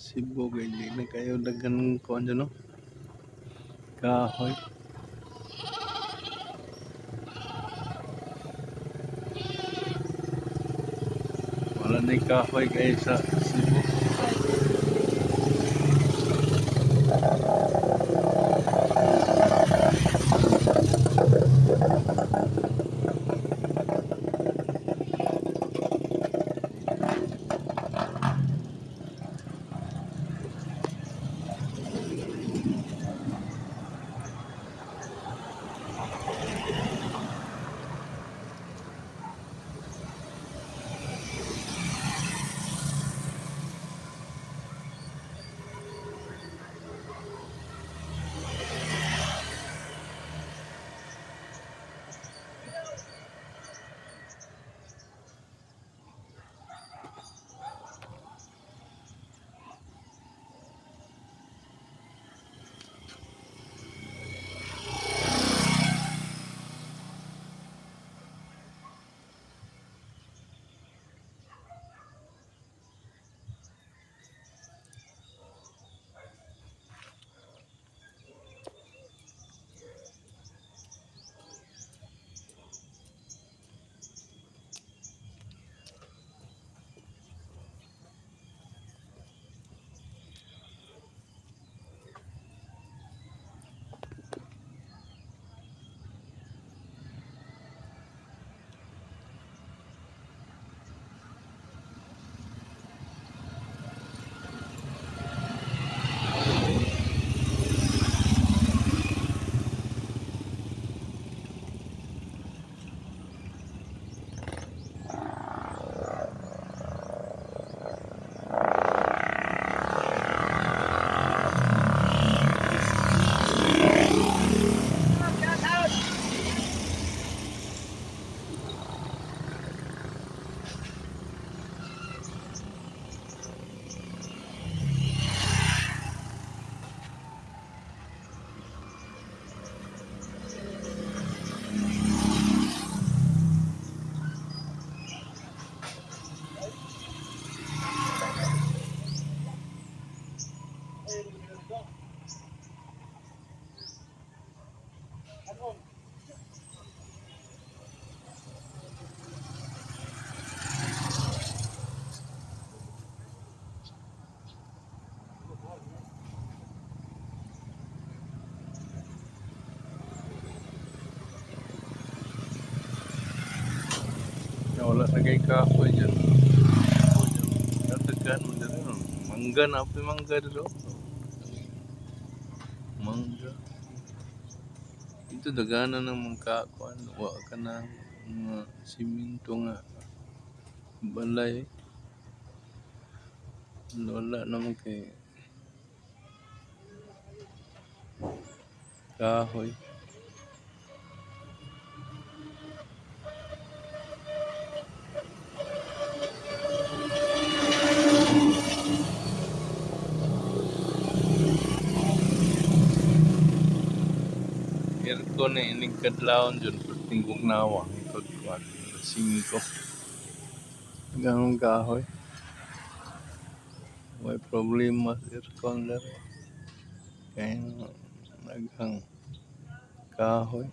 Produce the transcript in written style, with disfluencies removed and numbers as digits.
Cebu kay di na kayo daghan kuan dyan, no? Kahoy. Wala na yung kahoy kayo sa Cebu. Wala na kay kahoy dyan. Natagan mo dyan. Mangga na apa mangga dito. Mangga. Ito dagana ng mga kakuan. Wa ka ng mga siminto nga balay. Wala naman kay kahoy. Aircon na ining kadlawon dyan. Tingkog nawa. Ikot kuan. 5. Ganong kahoy. May problema sa aircon na rin. Kaya naghang kahoy.